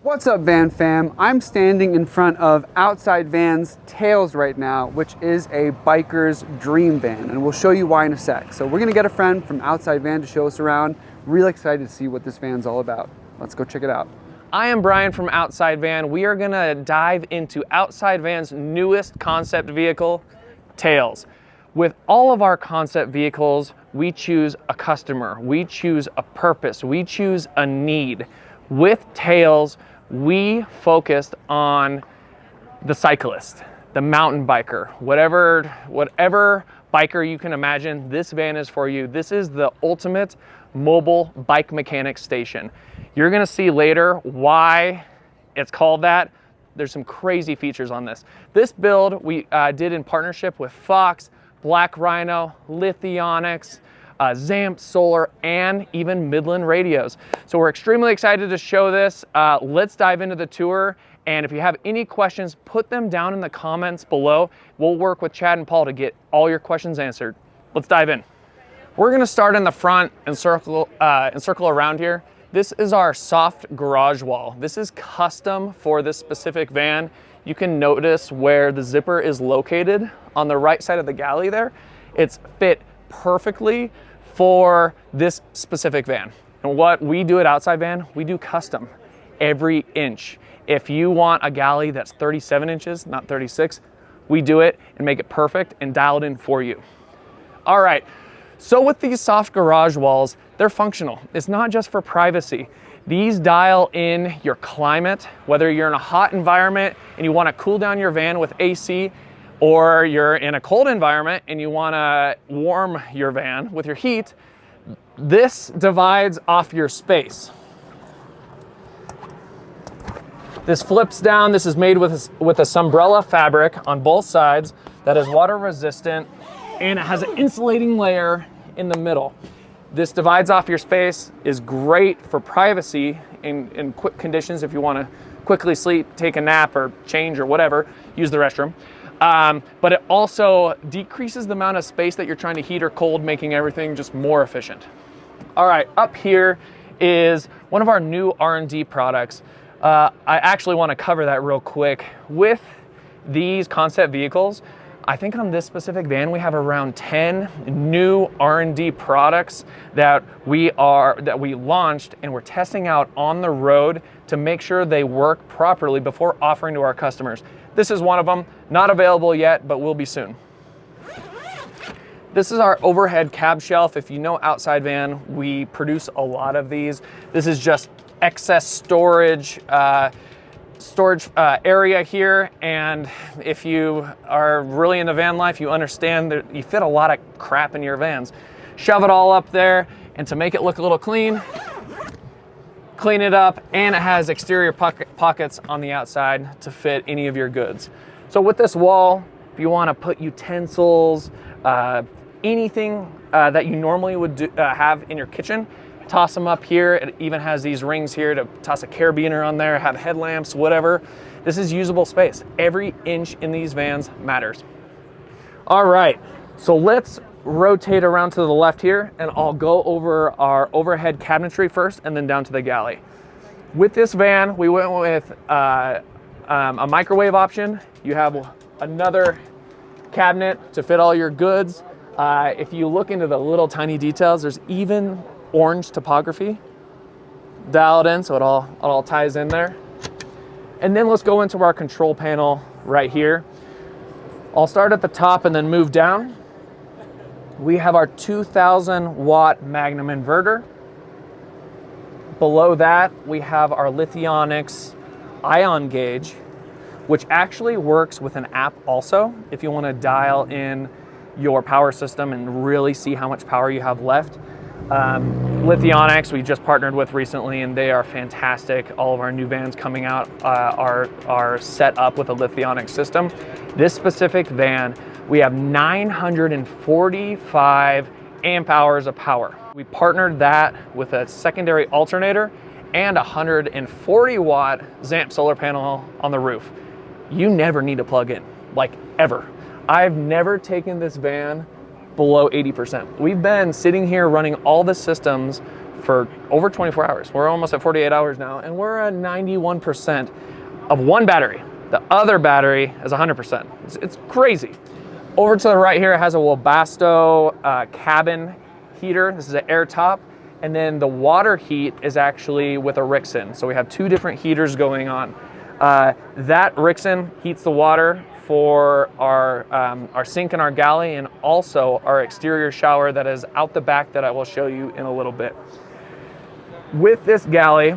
What's up, van fam? I'm standing in front of Outside Van's Tails right now, which is a biker's dream van, and we'll show you why in a sec. So we're gonna get a friend from Outside Van to show us around. Really excited to see what this van's all about. Let's go check it out. I am Brian from Outside Van. We are gonna dive into Outside Van's newest concept vehicle, Tails. With all of our concept vehicles, we choose a customer, we choose a purpose, we choose a need. With Tails, we focused on the cyclist, the mountain biker, whatever biker you can imagine, this van is for you. This is the ultimate mobile bike mechanic station. You're gonna see later why it's called that. There's some crazy features on this. This build we did in partnership with Fox, Black Rhino, Lithionics, Zamp Solar, and even Midland Radios. So we're extremely excited to show this. Let's dive into the tour. And if you have any questions, put them down in the comments below. We'll work with Chad and Paul to get all your questions answered. Let's dive in. We're gonna start in the front and circle around here. This is our soft garage wall. This is custom for this specific van. You can notice where the zipper is located on the right side of the galley there. It's fit perfectly for this specific van. And what we do at Outside Van, we do custom every inch. If you want a galley that's 37 inches, not 36, we do it and make it perfect and dialed in for you. All right, so with these soft garage walls, they're functional. It's not just for privacy. These dial in your climate, whether you're in a hot environment and you want to cool down your van with AC, or you're in a cold environment and you want to warm your van with your heat. This divides off your space. This flips down. This is made with a Sunbrella fabric on both sides that is water resistant, and it has an insulating layer in the middle. This divides off your space, is great for privacy in quick conditions if you want to quickly sleep, take a nap, or change, or whatever, use the restroom. But it also decreases the amount of space that you're trying to heat or cold, making everything just more efficient. All right, up here is one of our new R&D products. I actually want to cover that real quick. With these concept vehicles, I think on this specific van, we have around 10 new R&D products that we launched and we're testing out on the road to make sure they work properly before offering to our customers. This is one of them, not available yet, but will be soon. This is our overhead cab shelf. If you know Outside Van, we produce a lot of these. This is just excess storage area here, and if you are really into van life, you understand that you fit a lot of crap in your vans. Shove it all up there, and to make it look a little clean it up, and it has exterior pockets on the outside to fit any of your goods. So with this wall, if you want to put utensils, anything that you normally would have in your kitchen, toss them up here. It even has these rings here to toss a carabiner on there, have headlamps, whatever. This is usable space. Every inch in these vans matters. All right, so let's rotate around to the left here, and I'll go over our overhead cabinetry first and then down to the galley. With this van, we went with a microwave option. You have another cabinet to fit all your goods. If you look into the little tiny details, there's even orange topography dialed in, so it all ties in there. And then let's go into our control panel right here. I'll start at the top and then move down. We have our 2000 watt Magnum inverter. Below that, we have our Lithionics ion gauge, which actually works with an app also, if you want to dial in your power system and really see how much power you have left. Lithionics, we just partnered with recently, and they are fantastic. All of our new vans coming out are set up with a Lithionics system. This specific van, we have 945 amp hours of power. We partnered that with a secondary alternator and a 140 watt Zamp solar panel on the roof. You never need to plug in, like ever. I've never taken this van below 80%. We've been sitting here running all the systems for over 24 hours. We're almost at 48 hours now, and we're at 91% of one battery. The other battery is 100%. It's crazy. Over to the right here, it has a Webasto cabin heater. This is an air top. And then the water heat is actually with a Rixon. So we have two different heaters going on. That Rixon heats the water for our sink and our galley, and also our exterior shower that is out the back that I will show you in a little bit. With this galley,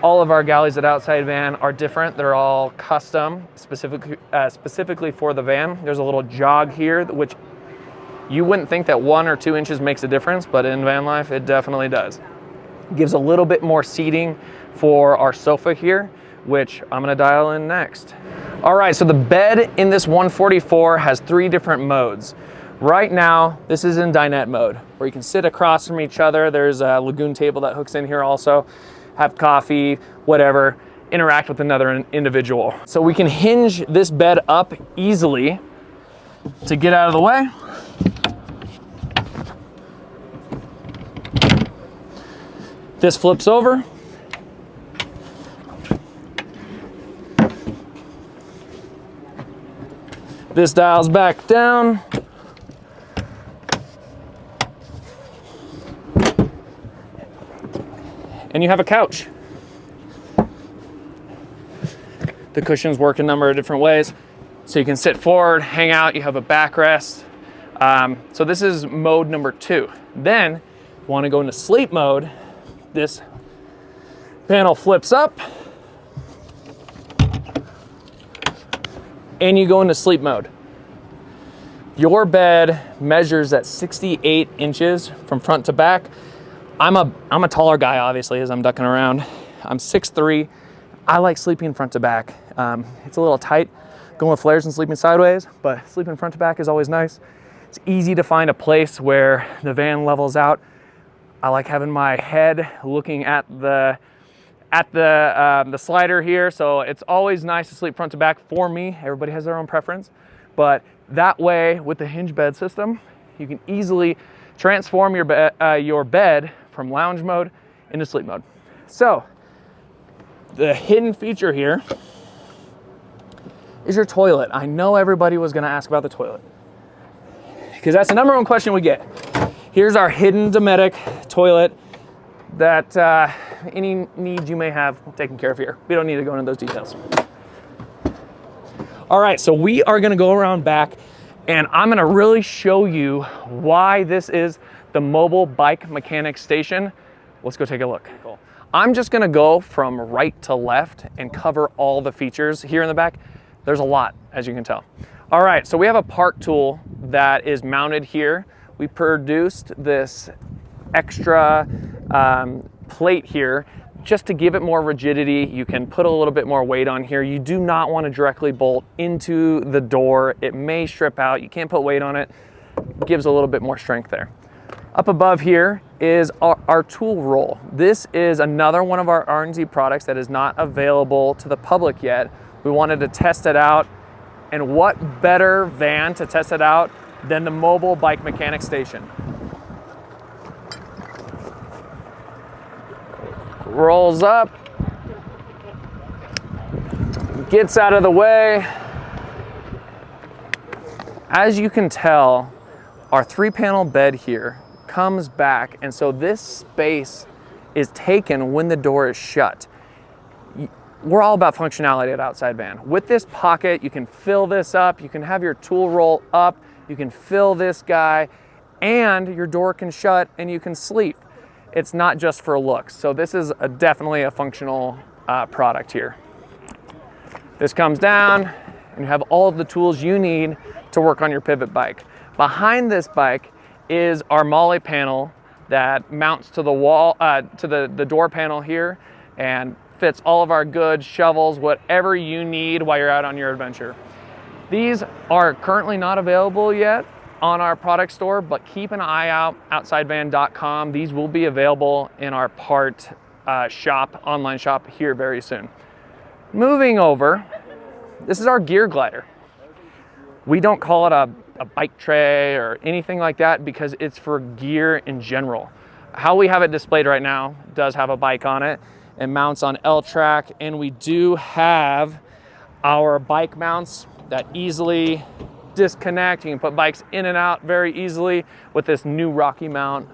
all of our galleys at Outside Van are different. They're all custom, specifically for the van. There's a little jog here, which you wouldn't think that 1 or 2 inches makes a difference, but in van life, it definitely does. Gives a little bit more seating for our sofa here, which I'm gonna dial in next. All right, so the bed in this 144 has 3 different modes. Right now, this is in dinette mode, where you can sit across from each other. There's a lagoon table that hooks in here also, have coffee, whatever, interact with another individual. So we can hinge this bed up easily to get out of the way. This flips over. This dials back down. And you have a couch. The cushions work a number of different ways. So you can sit forward, hang out, you have a backrest. So this is mode number 2. Then, you wanna go into sleep mode. This panel flips up and you go into sleep mode. Your bed measures at 68 inches from front to back. I'm a taller guy, obviously, as I'm ducking around. I'm 6'3". I like sleeping front to back. It's a little tight going with flares and sleeping sideways, but sleeping front to back is always nice. It's easy to find a place where the van levels out. I like having my head looking at the slider here, so it's always nice to sleep front to back for me. Everybody has their own preference, but that way, with the hinge bed system, you can easily transform your bed from lounge mode into sleep mode. So, the hidden feature here is your toilet. I know everybody was gonna ask about the toilet, because that's the #1 question we get. Here's our hidden Dometic toilet that any needs you may have taken care of here. We don't need to go into those details. All right, so we are gonna go around back and I'm gonna really show you why this is the mobile bike mechanic station. Let's go take a look. Cool. I'm just gonna go from right to left and cover all the features here in the back. There's a lot, as you can tell. All right, so we have a park tool that is mounted here. We produced this extra plate here just to give it more rigidity. You can put a little bit more weight on here. You do not want to directly bolt into the door. It may strip out. You can't put weight on it. It gives a little bit more strength there. Up above here is our tool roll. This is another one of our R&D products that is not available to the public yet. We wanted to test it out, and what better van to test it out than the mobile bike mechanic station. Rolls up, gets out of the way. As you can tell, our 3-panel bed here comes back, and so this space is taken when the door is shut. We're all about functionality at Outside Van. With this pocket, you can fill this up, you can have your tool roll up, you can fill this guy, and your door can shut and you can sleep. It's not just for looks. So this is definitely a functional product here. This comes down and you have all of the tools you need to work on your pivot bike. Behind this bike is our MOLLE panel that mounts to the wall, to the door panel here, and fits all of our goods, shovels, whatever you need while you're out on your adventure. These are currently not available yet on our product store, but keep an eye out, outsidevan.com. These will be available in our part shop, online shop here very soon. Moving over, this is our gear glider. We don't call it a bike tray or anything like that because it's for gear in general. how we have it displayed right now does have a bike on it. It mounts on L-track, and we do have our bike mounts that easily disconnect. You can put bikes in and out very easily with this new Rocky mount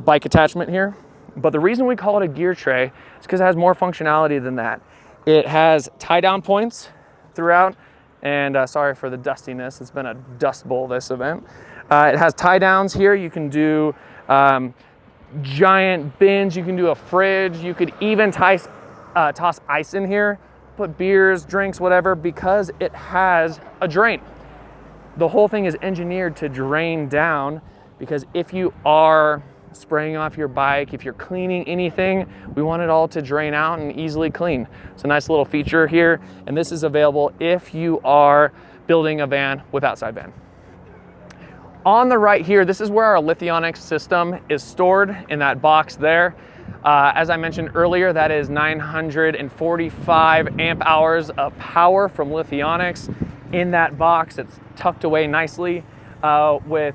bike attachment here. But the reason we call it a gear tray is because it has more functionality than that. It has tie down points throughout, and sorry for the dustiness, it's been a dust bowl this event. It has tie downs here. You can do giant bins, you can do a fridge, you could even toss ice in here, put beers, drinks, whatever, because it has a drain. The whole thing is engineered to drain down, because if you are spraying off your bike, if you're cleaning anything, we want it all to drain out and easily clean. It's a nice little feature here, and this is available if you are building a van with outside van. On the right here, this is where our lithionics system is stored in that box there. As I mentioned earlier, that is 945 amp hours of power from lithionics in that box. It's tucked away nicely with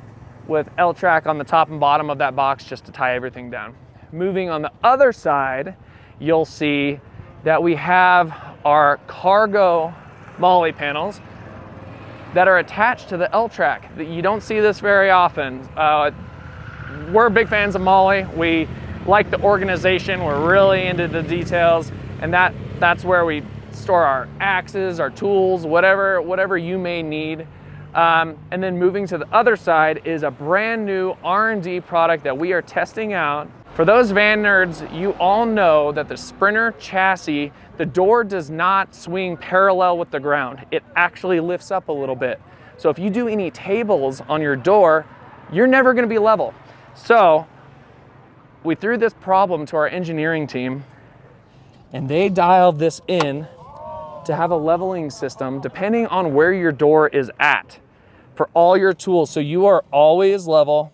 L-track on the top and bottom of that box just to tie everything down. Moving on the other side, you'll see that we have our cargo MOLLE panels that are attached to the L-track. You don't see this very often. We're big fans of MOLLE. We like the organization. We're really into the details, and that's where we store our axes, our tools, whatever you may need. And then moving to the other side is a brand new R&D product that we are testing out. For those van nerds, you all know that the Sprinter chassis, the door does not swing parallel with the ground. It actually lifts up a little bit. So if you do any tables on your door, you're never gonna be level. So we threw this problem to our engineering team, and they dialed this in to have a leveling system depending on where your door is at for all your tools. So you are always level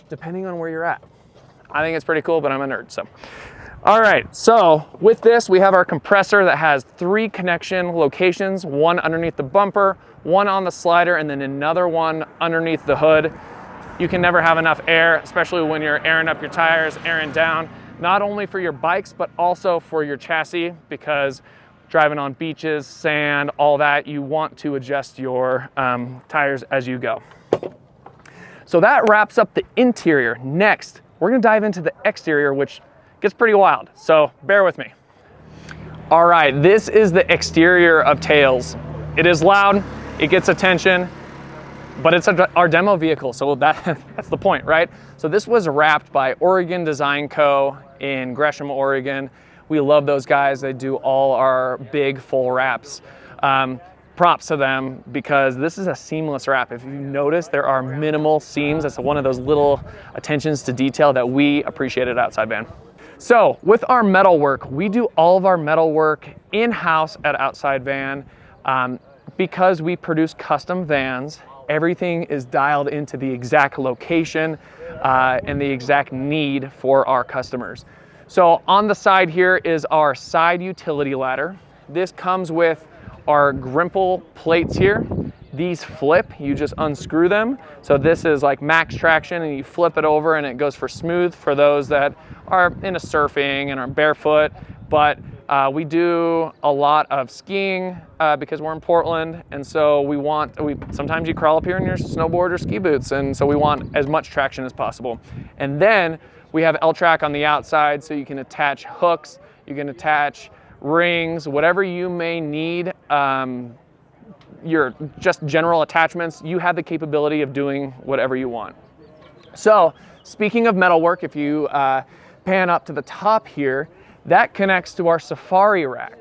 depending on where you're at. I think it's pretty cool, but I'm a nerd, so. All right, so with this, we have our compressor that has 3 connection locations, one underneath the bumper, one on the slider, and then another one underneath the hood. You can never have enough air, especially when you're airing up your tires, airing down, not only for your bikes, but also for your chassis, because driving on beaches, sand, all that, you want to adjust your tires as you go. So that wraps up the interior. Next, we're gonna dive into the exterior, which gets pretty wild, so bear with me. All right, this is the exterior of Tails. It is loud, it gets attention, but it's our demo vehicle, so that's the point, right? So this was wrapped by Oregon Design Co. in Gresham, Oregon. We love those guys. They do all our big full wraps. Props to them, because this is a seamless wrap. If you notice, there are minimal seams. That's one of those little attentions to detail that we appreciate at Outside Van. So with our metal work, we do all of our metal work in-house at Outside Van. Because we produce custom vans, everything is dialed into the exact location and the exact need for our customers. So on the side here is our side utility ladder. This comes with our Grimple plates here. These flip, you just unscrew them. So this is like max traction, and you flip it over and it goes for smooth for those that are into surfing and are barefoot. But we do a lot of skiing because we're in Portland, and so sometimes you crawl up here in your snowboard or ski boots, and so we want as much traction as possible. And then we have L-track on the outside, so you can attach hooks, you can attach rings, whatever you may need, your just general attachments, you have the capability of doing whatever you want. So speaking of metalwork, if you pan up to the top here, that connects to our safari rack.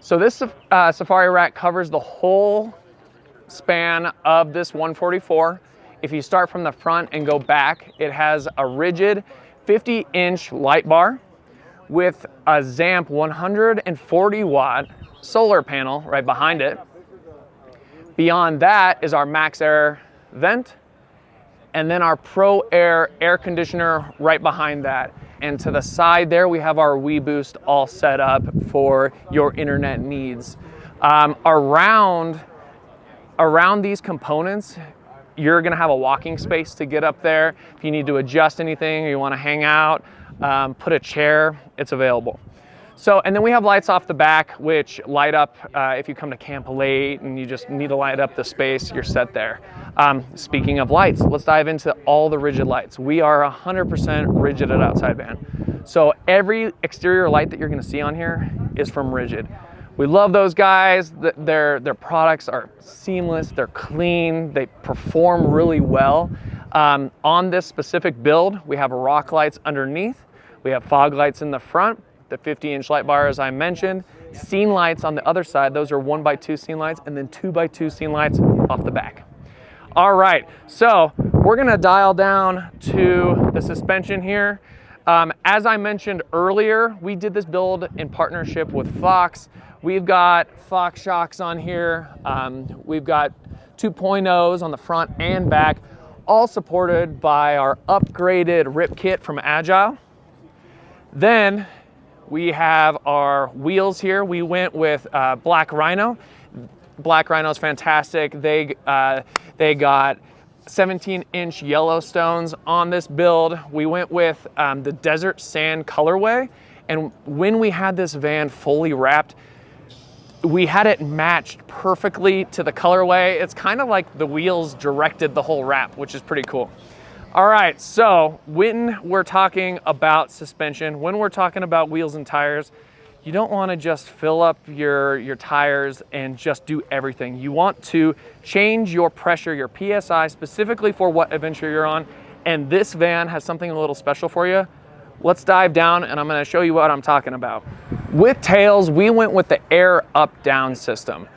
So this safari rack covers the whole span of this 144. If you start from the front and go back, it has a rigid 50-inch light bar with a ZAMP 140 watt solar panel right behind it. Beyond that is our Max Air vent, and then our Pro Air air conditioner right behind that. And to the side there, we have our WeBoost all set up for your internet needs. Around these components, you're gonna have a walking space to get up there. If you need to adjust anything or you wanna hang out, put a chair, it's available. So, and then we have lights off the back, which light up if you come to camp late and you just need to light up the space, you're set there. Speaking of lights, let's dive into all the rigid lights. We are 100% rigid at Outside Van. So every exterior light that you're gonna see on here is from Rigid. We love those guys. Their products are seamless, they're clean, they perform really well. On this specific build, we have rock lights underneath, we have fog lights in the front, the 50-inch light bar as I mentioned, scene lights on the other side, those are 1x2 scene lights, and then 2x2 scene lights off the back. All right, so we're gonna dial down to the suspension here. As I mentioned earlier, we did this build in partnership with Fox. We've got Fox shocks on here. We've got 2.0s on the front and back, all supported by our upgraded rip kit from Agile. Then we have our wheels here. We went with Black Rhino. Black Rhino is fantastic. They got 17-inch Yellowstones on this build. We went with the Desert Sand colorway. And when we had this van fully wrapped, we had it matched perfectly to the colorway. It's kind of like the wheels directed the whole wrap, which is pretty cool. All right, so when we're talking about suspension, when we're talking about wheels and tires, you don't want to just fill up your tires and just do everything. You want to change your pressure, your PSI, specifically for what adventure you're on. And this van has something a little special for you. Let's dive down and I'm going to show you what I'm talking about. With Tails, we went with the air up-down system.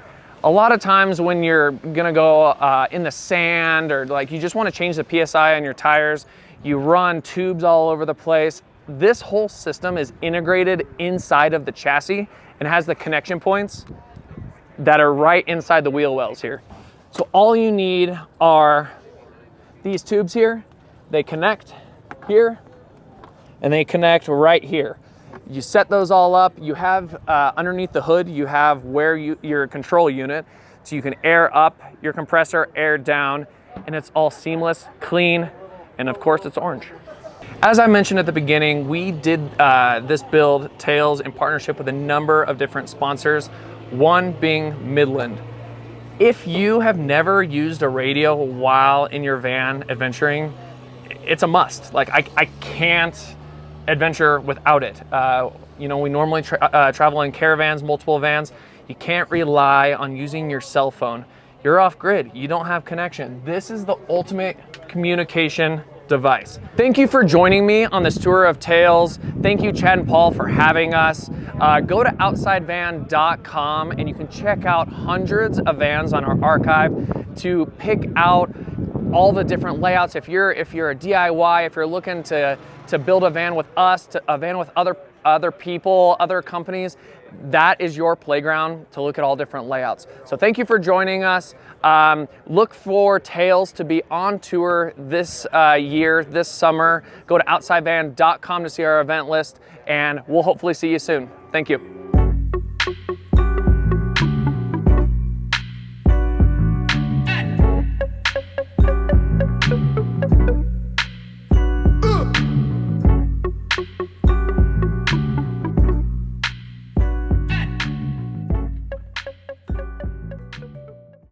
A lot of times when you're gonna go in the sand or like you just wanna change the PSI on your tires, you run tubes all over the place. This whole system is integrated inside of the chassis and has the connection points that are right inside the wheel wells here. So all you need are these tubes here. They connect here and they connect right here. You set those all up. You have underneath the hood, you have where your control unit, so you can air up your compressor, air down, and it's all seamless, clean, and of course it's orange. As I mentioned at the beginning, we did this build, Tails, in partnership with a number of different sponsors, one being Midland. If you have never used a radio while in your van adventuring, it's a must. Like I can't adventure without it. You know, we normally travel in caravans, multiple vans. You can't rely on using your cell phone. You're off grid, you don't have connection. This is the ultimate communication device. Thank you for joining me on this tour of Tails. Thank you, Chad and Paul, for having us. Go to outsidevan.com and you can check out hundreds of vans on our archive to pick out all the different layouts. If you're a DIY, if you're looking to build a van with us, a van with other people, other companies, that is your playground to look at all different layouts. So thank you for joining us. Look for Tails to be on tour this year, this summer. Go to outsidevan.com to see our event list, and we'll hopefully see you soon. Thank you.